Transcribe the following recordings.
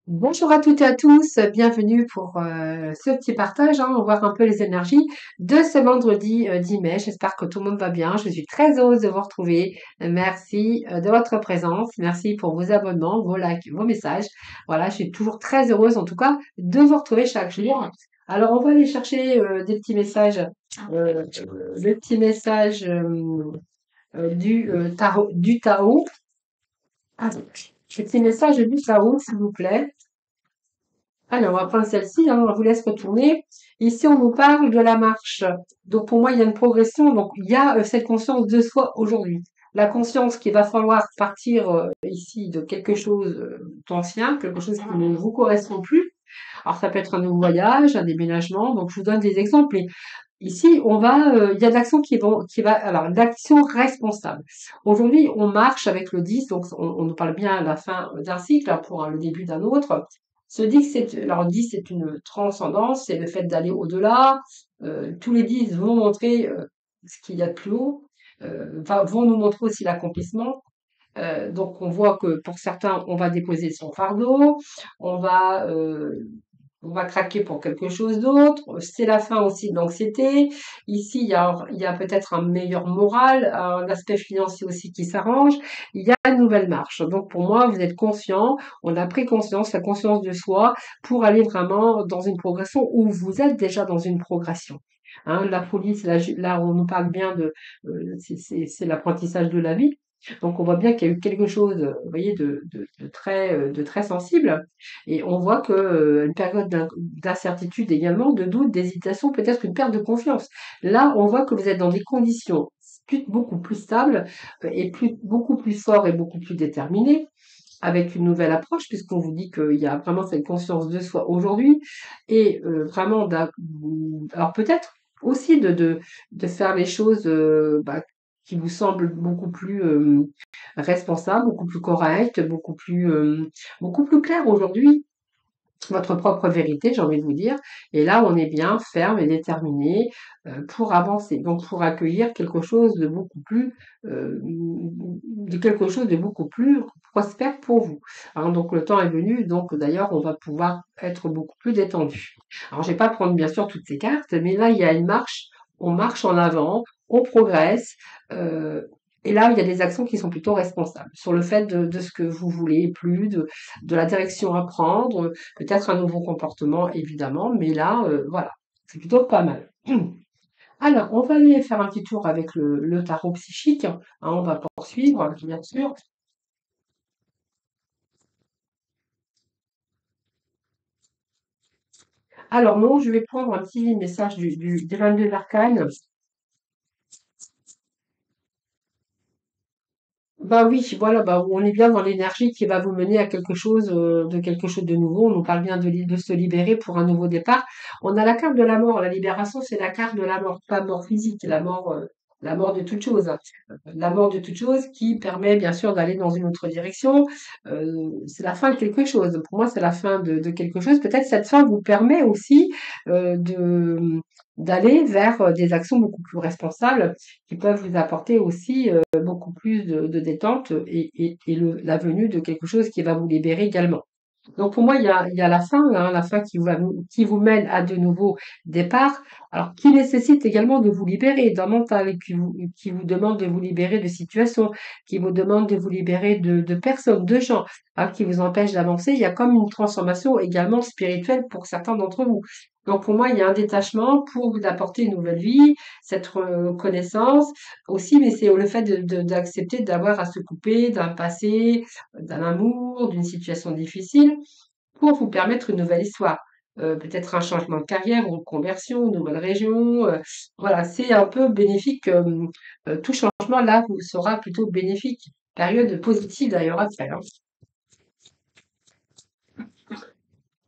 Bonjour à toutes et à tous, bienvenue pour ce petit partage, on va voir un peu les énergies de ce vendredi 10 mai. J'espère que tout le monde va bien. Je suis très heureuse de vous retrouver. Merci de votre présence, merci pour vos abonnements, vos likes, vos messages. Voilà, je suis toujours très heureuse en tout cas de vous retrouver chaque jour. Alors on va aller chercher des petits messages, le petit message du Tao. Ah, le petit message du Tao, s'il vous plaît. Allez, on va prendre celle-ci, on vous laisse retourner. Ici, on nous parle de la marche. Donc, pour moi, il y a une progression. Donc, il y a cette conscience de soi aujourd'hui. La conscience qu'il va falloir partir ici de quelque chose d'ancien, quelque chose qui ne vous correspond plus. Alors, ça peut être un nouveau voyage, un déménagement. Donc, je vous donne des exemples. Et ici, il y a de l'action alors, d'action responsable. Aujourd'hui, on marche avec le 10, donc on nous parle bien à la fin d'un cycle, pour le début d'un autre. Ce 10, alors 10, c'est une transcendance, c'est le fait d'aller au-delà. Tous les 10 vont montrer ce qu'il y a de plus haut, vont nous montrer aussi l'accomplissement. Donc on voit que pour certains, on va déposer son fardeau, on va euh, on va craquer pour quelque chose d'autre. C'est la fin aussi de l'anxiété. Ici, il y a peut-être un meilleur moral, un aspect financier aussi qui s'arrange. Il y a une nouvelle marche. Donc pour moi, vous êtes conscient, on a pris conscience, la conscience de soi, pour aller vraiment dans une progression où vous êtes déjà dans une progression. La folie, là, on nous parle bien c'est l'apprentissage de la vie. Donc on voit bien qu'il y a eu quelque chose, vous voyez, de très sensible. Et on voit que une période d'incertitude également, de doute, d'hésitation, peut-être une perte de confiance. Là, on voit que vous êtes dans des conditions beaucoup plus stables et beaucoup plus forts et beaucoup plus déterminés, avec une nouvelle approche, puisqu'on vous dit qu'il y a vraiment cette conscience de soi aujourd'hui, et vraiment, alors peut-être aussi de faire les choses qui vous semblent beaucoup plus responsables, beaucoup plus correctes, beaucoup plus claires aujourd'hui, votre propre vérité, j'ai envie de vous dire. Et là, on est bien ferme et déterminé pour avancer, donc pour accueillir quelque chose de quelque chose de beaucoup plus prospère pour vous. Donc le temps est venu, donc d'ailleurs, on va pouvoir être beaucoup plus détendu. Alors, je vais pas prendre bien sûr toutes ces cartes, mais là, il y a une marche, on marche en avant, on progresse. euh, et là, il y a des actions qui sont plutôt responsables sur le fait de ce que vous voulez, plus de la direction à prendre, peut-être un nouveau comportement, évidemment, mais là, voilà, c'est plutôt pas mal. Alors, on va aller faire un petit tour avec le tarot psychique. On va poursuivre, bien sûr. Alors, non, je vais prendre un petit message des 22 arcanes. Bah oui, voilà, bah on est bien dans l'énergie qui va vous mener à quelque chose de nouveau. On nous parle bien de se libérer pour un nouveau départ. On a la carte de la mort. La libération, c'est la carte de la mort, pas mort physique, la mort de toute chose, hein. La mort de toute chose qui permet bien sûr d'aller dans une autre direction. C'est la fin de quelque chose. Pour moi, c'est la fin de quelque chose. Peut-être cette fin vous permet aussi d'aller vers des actions beaucoup plus responsables qui peuvent vous apporter aussi beaucoup plus de détente et la venue de quelque chose qui va vous libérer également. Donc pour moi, il y a la fin qui vous mène à de nouveaux départs, alors qui nécessite également de vous libérer d'un mental, et qui vous demande de vous libérer de situations, qui vous demande de vous libérer de personnes, de gens, qui vous empêchent d'avancer. Il y a comme une transformation également spirituelle pour certains d'entre vous. Donc pour moi, il y a un détachement pour vous apporter une nouvelle vie, cette reconnaissance aussi, mais c'est le fait d'accepter d'avoir à se couper d'un passé, d'un amour, d'une situation difficile, pour vous permettre une nouvelle histoire. Peut-être un changement de carrière, une conversion, une nouvelle région. Voilà, c'est un peu bénéfique. Tout changement là vous sera plutôt bénéfique. Période positive d'ailleurs après, hein.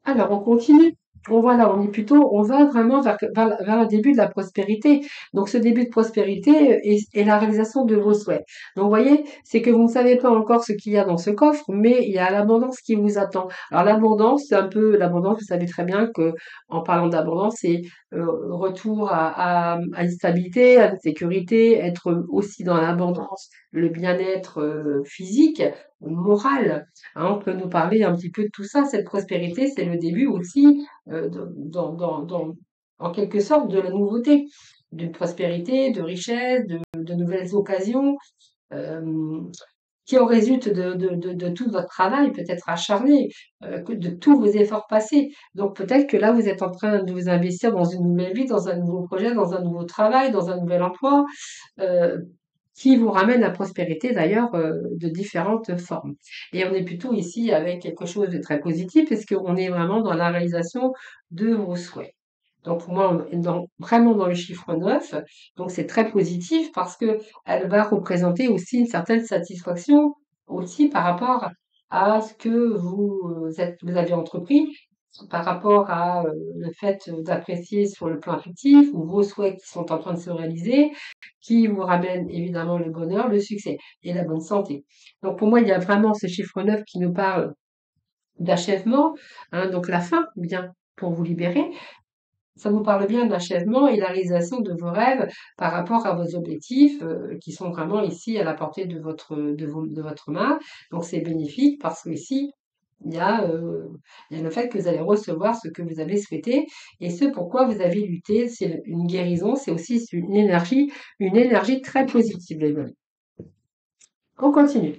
Alors, on continue. On est plutôt, on va vraiment vers le début de la prospérité. Donc, ce début de prospérité est la réalisation de vos souhaits. Donc, vous voyez, c'est que vous ne savez pas encore ce qu'il y a dans ce coffre, mais il y a l'abondance qui vous attend. Alors, l'abondance, c'est un peu l'abondance. Vous savez très bien que, en parlant d'abondance, c'est retour à une stabilité, à une sécurité, être aussi dans l'abondance, le bien-être physique, morale, hein. On peut nous parler un petit peu de tout ça. Cette prospérité, c'est le début aussi, en quelque sorte, de la nouveauté, d'une prospérité, de richesse, de nouvelles occasions. euh, qui en résulte de tout votre travail, peut-être acharné, de tous vos efforts passés. Donc peut-être que là, vous êtes en train de vous investir dans une nouvelle vie, dans un nouveau projet, dans un nouveau travail, dans un nouvel emploi, euh, qui vous ramène la prospérité d'ailleurs de différentes formes. Et on est plutôt ici avec quelque chose de très positif, parce qu'on est vraiment dans la réalisation de vos souhaits. Donc moi, on est vraiment dans le chiffre 9. Donc c'est très positif parce que elle va représenter aussi une certaine satisfaction aussi par rapport à ce que vous avez entrepris, par rapport à le fait d'apprécier sur le plan affectif ou vos souhaits qui sont en train de se réaliser, qui vous ramènent évidemment le bonheur, le succès et la bonne santé. Donc pour moi, il y a vraiment ce chiffre 9 qui nous parle d'achèvement, hein, donc la fin, bien, pour vous libérer. Ça vous parle bien de l'achèvement et la réalisation de vos rêves par rapport à vos objectifs qui sont vraiment ici à la portée de votre main. Donc c'est bénéfique parce que ici, il y a, euh, il y a le fait que vous allez recevoir ce que vous avez souhaité et ce pourquoi vous avez lutté. C'est une guérison, c'est aussi une énergie très positive, les amis. On continue.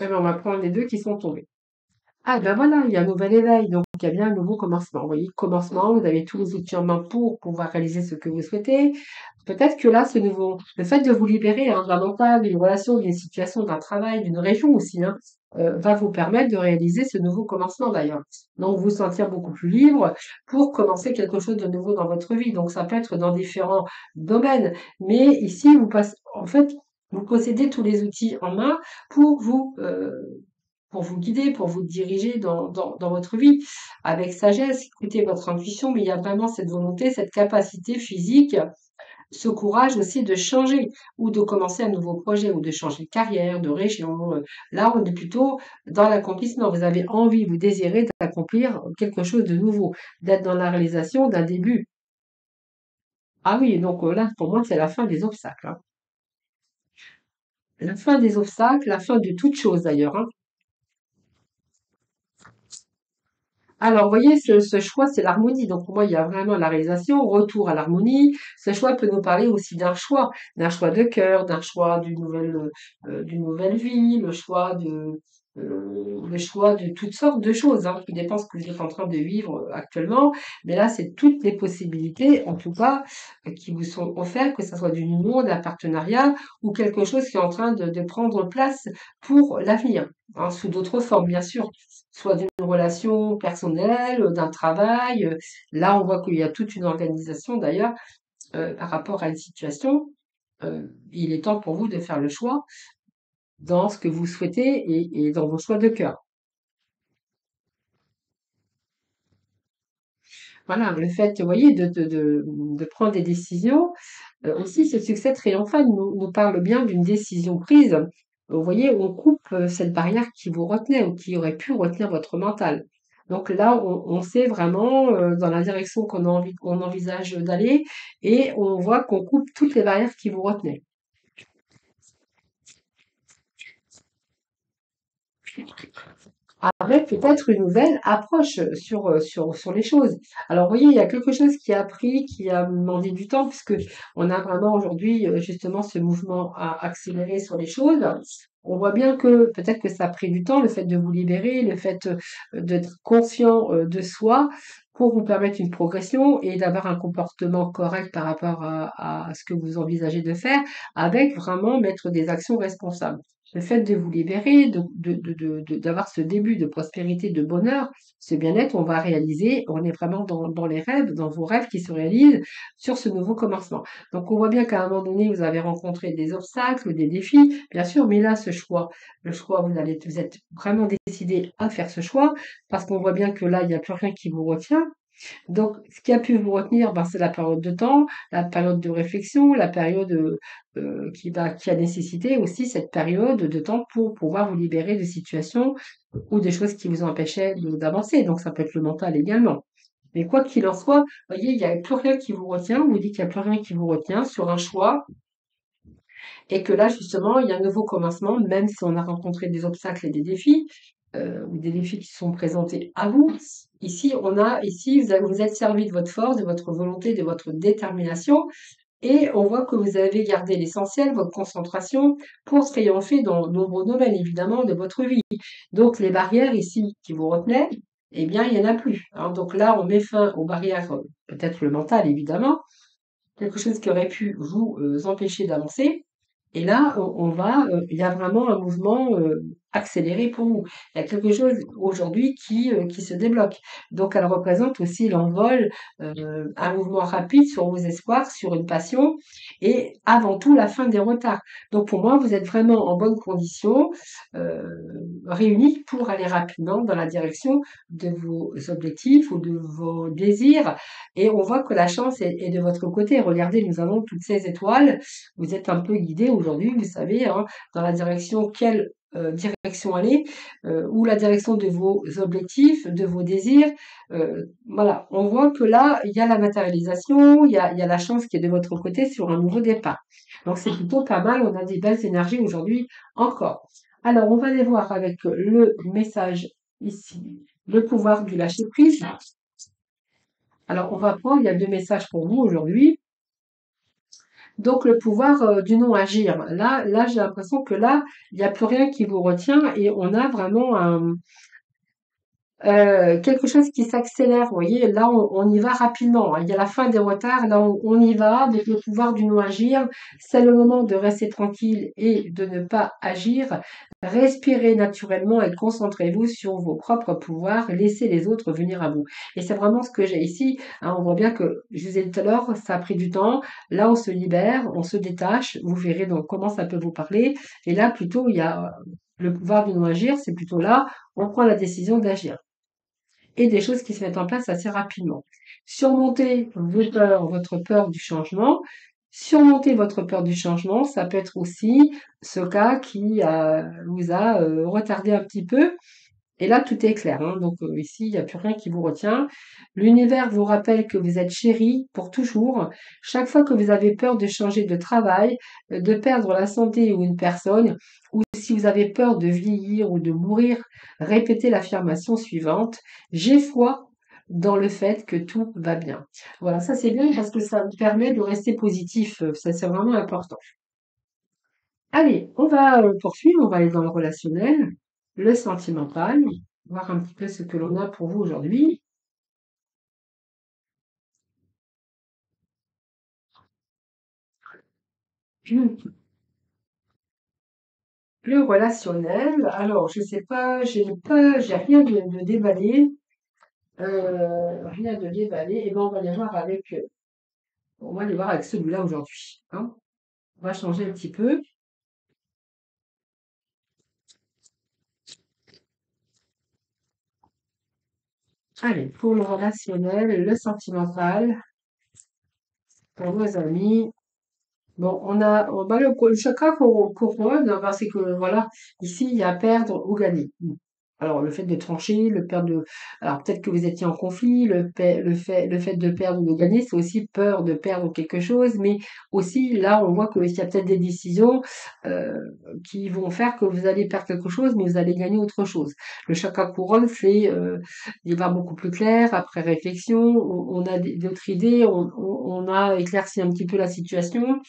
Eh bien, on va prendre les deux qui sont tombés. Ah ben voilà, il y a un nouvel éveil, donc il y a bien un nouveau commencement. Vous voyez, commencement, vous avez tous les outils en main pour pouvoir réaliser ce que vous souhaitez. Peut-être que là, le fait de vous libérer hein, d'un mental, d'une relation, d'une situation, d'un travail, d'une région aussi, hein, va vous permettre de réaliser ce nouveau commencement d'ailleurs. Donc vous sentir beaucoup plus libre pour commencer quelque chose de nouveau dans votre vie. Donc ça peut être dans différents domaines, mais ici en fait, vous possédez tous les outils en main pour pour vous guider, pour vous diriger dans votre vie avec sagesse, écoutez votre intuition, mais il y a vraiment cette volonté, cette capacité physique, ce courage aussi de changer ou de commencer un nouveau projet ou de changer de carrière, de région. Là, on est plutôt dans l'accomplissement. Vous avez envie, vous désirez d'accomplir quelque chose de nouveau, d'être dans la réalisation d'un début. Ah oui, donc là, pour moi, c'est la fin des obstacles, hein. La fin des obstacles, la fin de toute chose d'ailleurs, hein. Alors, vous voyez, ce choix, c'est l'harmonie. Donc, pour moi, il y a vraiment la réalisation, retour à l'harmonie. Ce choix peut nous parler aussi d'un choix de cœur, d'un choix d'une nouvelle vie, le choix de toutes sortes de choses, hein, qui dépend de ce que vous êtes en train de vivre actuellement. Mais là, c'est toutes les possibilités, en tout cas, qui vous sont offertes, que ce soit d'une union, d'un partenariat ou quelque chose qui est en train de prendre place pour l'avenir, hein, sous d'autres formes, bien sûr, soit d'une relation personnelle, d'un travail. Là, on voit qu'il y a toute une organisation d'ailleurs par rapport à une situation. Il est temps pour vous de faire le choix dans ce que vous souhaitez et dans vos choix de cœur. Voilà, le fait, vous voyez, de prendre des décisions. Aussi, ce succès triomphal nous parle bien d'une décision prise. Vous voyez, on coupe cette barrière qui vous retenait ou qui aurait pu retenir votre mental. Donc là, on sait vraiment dans la direction qu'on envisage d'aller et on voit qu'on coupe toutes les barrières qui vous retenaient. Avec peut-être une nouvelle approche sur les choses. Alors, vous voyez, il y a quelque chose qui a pris, qui a demandé du temps, puisque on a vraiment aujourd'hui justement ce mouvement à accélérer sur les choses. On voit bien que peut-être que ça a pris du temps, le fait de vous libérer, le fait d'être conscient de soi pour vous permettre une progression et d'avoir un comportement correct par rapport à ce que vous envisagez de faire, avec vraiment mettre des actions responsables. Le fait de vous libérer, d'avoir ce début de prospérité, de bonheur, ce bien-être, on va réaliser, on est vraiment dans les rêves, dans vos rêves qui se réalisent sur ce nouveau commencement. Donc on voit bien qu'à un moment donné, vous avez rencontré des obstacles, des défis, bien sûr, mais là, le choix, vous êtes vraiment décidé à faire ce choix, parce qu'on voit bien que là, il n'y a plus rien qui vous retient. Donc, ce qui a pu vous retenir, ben, c'est la période de temps, la période de réflexion, la période qui a nécessité aussi cette période de temps pour pouvoir vous libérer de situations ou de choses qui vous empêchaient d'avancer. Donc, ça peut être le mental également. Mais quoi qu'il en soit, vous voyez, il n'y a plus rien qui vous retient. On vous dit qu'il n'y a plus rien qui vous retient sur un choix et que là, justement, il y a un nouveau commencement, même si on a rencontré des obstacles et des défis, ou des défis qui sont présentés à vous. Ici, vous êtes servi de votre force, de votre volonté, de votre détermination, et on voit que vous avez gardé l'essentiel, votre concentration, pour triompher dans de nombreux domaines, évidemment, de votre vie. Donc, les barrières ici qui vous retenaient, eh bien, il n'y en a plus, hein. Donc là, on met fin aux barrières, peut-être le mental, évidemment, quelque chose qui aurait pu vous empêcher d'avancer. Et là, il y a vraiment un mouvement accéléré pour vous. Il y a quelque chose aujourd'hui qui se débloque. Donc, elle représente aussi l'envol, un mouvement rapide sur vos espoirs, sur une passion, et avant tout la fin des retards. Donc, pour moi, vous êtes vraiment en bonne condition, euh, réunis pour aller rapidement dans la direction de vos objectifs ou de vos désirs. Et on voit que la chance est de votre côté. Regardez, nous avons toutes ces étoiles. Vous êtes un peu guidé aujourd'hui, vous savez, hein, dans la direction, quelle direction aller, ou la direction de vos objectifs, de vos désirs. Voilà, on voit que là, il y a la matérialisation, il y a la chance qui est de votre côté sur un nouveau départ. Donc c'est plutôt pas mal, on a des belles énergies aujourd'hui encore. Alors, on va aller voir avec le message ici, le pouvoir du lâcher prise. Alors, on va prendre, il y a deux messages pour vous aujourd'hui. Donc, le pouvoir du non-agir. Là, j'ai l'impression que là, il n'y a plus rien qui vous retient et on a vraiment quelque chose qui s'accélère. Vous voyez, là, on y va rapidement, hein. Il y a la fin des retards, là, on y va avec le pouvoir du non-agir. C'est le moment de rester tranquille et de ne pas agir. Respirez naturellement et concentrez-vous sur vos propres pouvoirs. Laissez les autres venir à vous. Et c'est vraiment ce que j'ai ici, hein. On voit bien que, je vous ai dit tout à l'heure, ça a pris du temps. Là, on se libère, on se détache. Vous verrez donc comment ça peut vous parler. Et là, plutôt, il y a le pouvoir du non-agir. C'est plutôt là, on prend la décision d'agir et des choses qui se mettent en place assez rapidement. Surmonter vos peurs, votre peur du changement. Surmonter votre peur du changement, ça peut être aussi ce cas qui vous a retardé un petit peu. Et là, tout est clair, hein. Donc ici, il n'y a plus rien qui vous retient. L'univers vous rappelle que vous êtes chéri pour toujours. Chaque fois que vous avez peur de changer de travail, de perdre la santé ou une personne, ou si vous avez peur de vieillir ou de mourir, répétez l'affirmation suivante. J'ai foi dans le fait que tout va bien. Voilà, ça c'est bien parce que ça me permet de rester positif. Ça, c'est vraiment important. Allez, on va poursuivre, on va aller dans le relationnel, le sentimental, voir un petit peu ce que l'on a pour vous aujourd'hui. Le relationnel, alors je sais pas, j'ai rien de déballé, rien de déballé. Et ben on va aller voir avec, on va aller voir avec celui-là aujourd'hui, hein. On va changer un petit peu. Allez, pour le relationnel, le sentimental, pour vos amis. Bon, bah, le chakra couronne, hein, parce que voilà, ici, il y a perdre ou gagner. Alors, le fait de trancher, alors peut-être que vous étiez en conflit, le fait de perdre ou de gagner, c'est aussi peur de perdre quelque chose, mais aussi, là, on voit qu'il y a peut-être des décisions, euh, qui vont faire que vous allez perdre quelque chose, mais vous allez gagner autre chose. Le chakra couronne, il va beaucoup plus clair, après réflexion, on a d'autres idées, on a éclairci un petit peu la situation,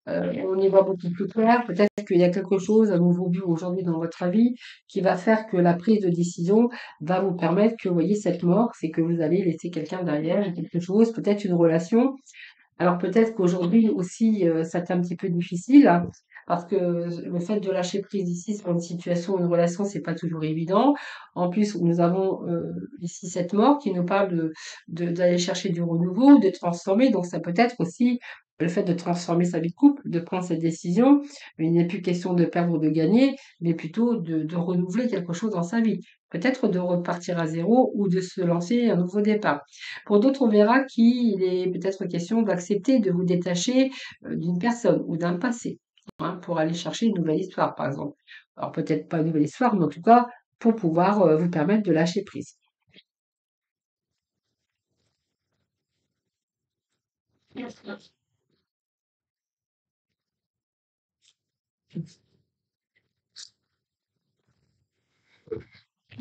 on y voit beaucoup plus clair. Peut-être qu'il y a quelque chose, un nouveau but aujourd'hui dans votre avis, qui va faire que la prise de décision va vous permettre que, vous voyez, cette mort, c'est que vous allez laisser quelqu'un derrière, quelque chose, peut-être une relation. Alors peut-être qu'aujourd'hui aussi, ça un petit peu difficile, hein, parce que le fait de lâcher prise ici sur une situation, une relation, c'est pas toujours évident. En plus, nous avons ici cette mort qui nous parle d'aller chercher du renouveau, de transformer. Donc ça peut être aussi le fait de transformer sa vie de couple, de prendre cette décision. Il n'est plus question de perdre ou de gagner, mais plutôt de renouveler quelque chose dans sa vie. Peut-être de repartir à zéro ou de se lancer un nouveau départ. Pour d'autres, on verra qu'il est peut-être question d'accepter de vous détacher d'une personne ou d'un passé, hein, pour aller chercher une nouvelle histoire, par exemple. Alors peut-être pas une nouvelle histoire, mais en tout cas pour pouvoir vous permettre de lâcher prise.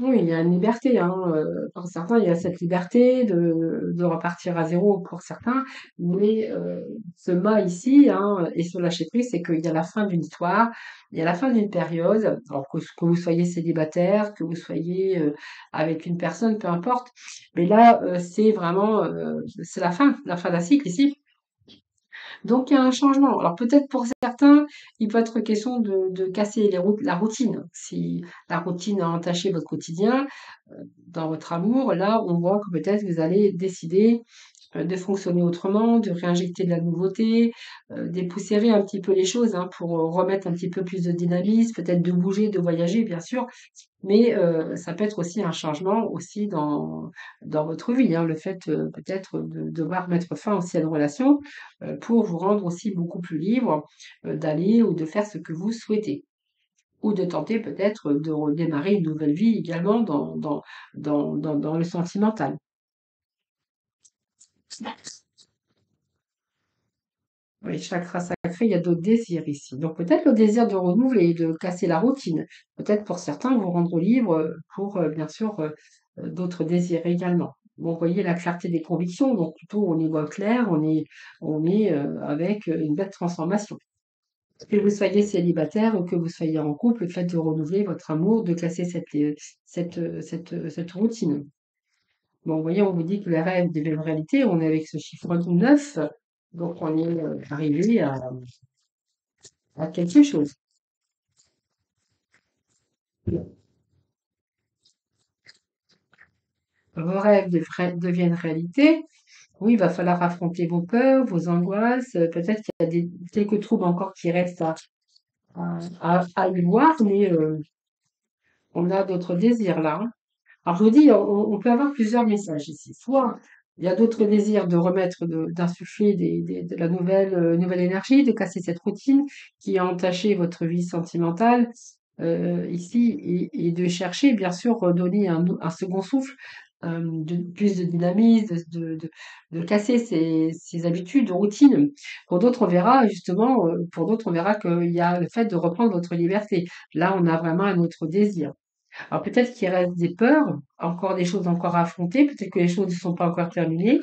Oui, il y a une liberté, hein, pour certains, il y a cette liberté de repartir à zéro pour certains, mais ce mât ici, hein, et ce lâcher prise, c'est qu'il y a la fin d'une histoire, il y a la fin d'une période, alors que vous soyez célibataire, que vous soyez avec une personne, peu importe, mais là, c'est vraiment, c'est la fin d'un cycle ici. Donc il y a un changement. Alors peut-être pour certains, il peut être question de casser la routine. Si la routine a entaché votre quotidien, dans votre amour, là, on voit que peut-être vous allez décider de fonctionner autrement, de réinjecter de la nouveauté, dépoussiérer un petit peu les choses, hein, pour remettre un petit peu plus de dynamisme, peut-être de bouger, de voyager, bien sûr, mais ça peut être aussi un changement aussi dans votre vie, hein, le fait, peut-être de devoir mettre fin aussi à une relation, pour vous rendre aussi beaucoup plus libre, d'aller ou de faire ce que vous souhaitez. Ou de tenter peut-être de redémarrer une nouvelle vie également dans le sentimental. Oui, chakra sacré, il y a d'autres désirs ici. Donc peut-être le désir de renouveler, de casser la routine. Peut-être pour certains vous rendre libre pour bien sûr d'autres désirs également. Bon, vous voyez la clarté des convictions, donc plutôt on y voit clair, on est avec une belle transformation. Que vous soyez célibataire ou que vous soyez en couple, le fait de renouveler votre amour, de casser cette routine. Bon, vous voyez, on vous dit que les rêves deviennent réalité, on est avec ce chiffre 9, donc on est arrivé à quelque chose. Vos rêves deviennent réalité. Oui, il va falloir affronter vos peurs, vos angoisses. Peut-être qu'il y a quelques troubles encore qui restent à y voir, mais on a d'autres désirs là, hein. Alors, je vous dis, on peut avoir plusieurs messages ici. Soit il y a d'autres désirs de remettre, d'insuffler de la nouvelle énergie, de casser cette routine qui a entaché votre vie sentimentale ici, et de chercher, bien sûr, redonner un second souffle, plus de dynamisme, de casser ces habitudes, de routine. Pour d'autres, on verra justement, pour d'autres, on verra qu'il y a le fait de reprendre votre liberté. Là, on a vraiment un autre désir. Alors peut-être qu'il reste des peurs, encore des choses encore à affronter, peut-être que les choses ne sont pas encore terminées.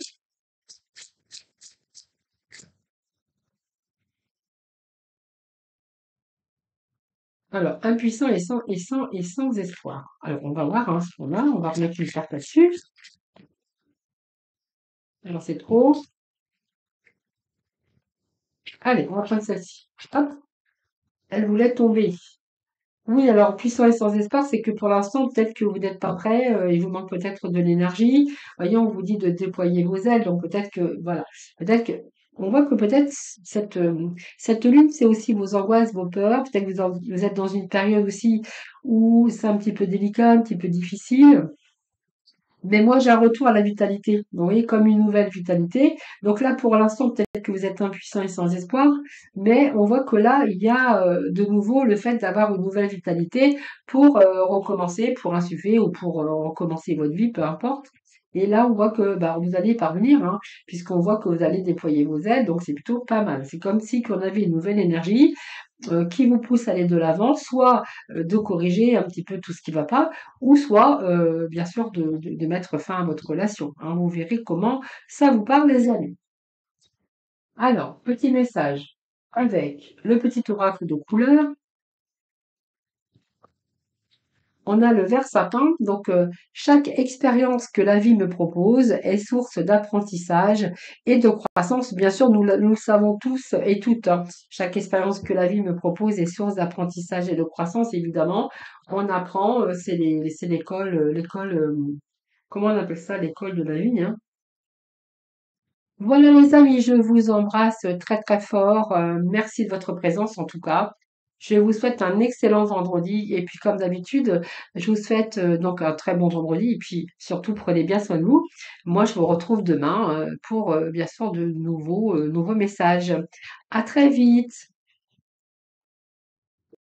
Alors, impuissant et sans espoir. Alors, on va voir hein, ce qu'on a, on va remettre une carte là-dessus. Alors, c'est trop. Allez, on va prendre celle-ci. Hop, elle voulait tomber. Oui, alors puissant et sans espoir, c'est que pour l'instant, peut-être que vous n'êtes pas prêt, il vous manque peut-être de l'énergie. Voyons, on vous dit de déployer vos ailes, donc peut-être que, voilà, peut-être que, on voit que peut-être cette lune, c'est aussi vos angoisses, vos peurs. Peut-être que vous êtes dans une période aussi où c'est un petit peu délicat, un petit peu difficile. Mais moi, j'ai un retour à la vitalité. Vous voyez, comme une nouvelle vitalité. Donc là, pour l'instant, peut-être que vous êtes impuissant et sans espoir, mais on voit que là, il y a de nouveau le fait d'avoir une nouvelle vitalité pour recommencer, pour insuffler ou pour recommencer votre vie, peu importe. Et là, on voit que bah, vous allez y parvenir, hein, puisqu'on voit que vous allez déployer vos ailes, donc c'est plutôt pas mal. C'est comme si qu'on avait une nouvelle énergie qui vous pousse à aller de l'avant, soit de corriger un petit peu tout ce qui ne va pas, ou soit, bien sûr, de mettre fin à votre relation, hein. Vous verrez comment ça vous parle, les amis. Alors, petit message avec le petit oracle de couleur. On a le ver sapin, donc chaque expérience que la vie me propose est source d'apprentissage et de croissance. Bien sûr, nous le savons tous et toutes, hein. Chaque expérience que la vie me propose est source d'apprentissage et de croissance, évidemment. On apprend, c'est l'école, comment on appelle ça, l'école de la vie, hein. Voilà les amis, je vous embrasse très très fort. Merci de votre présence en tout cas. Je vous souhaite un excellent vendredi et puis comme d'habitude, je vous souhaite donc un très bon vendredi et puis surtout prenez bien soin de vous. Moi, je vous retrouve demain pour bien sûr de nouveaux messages. À très vite.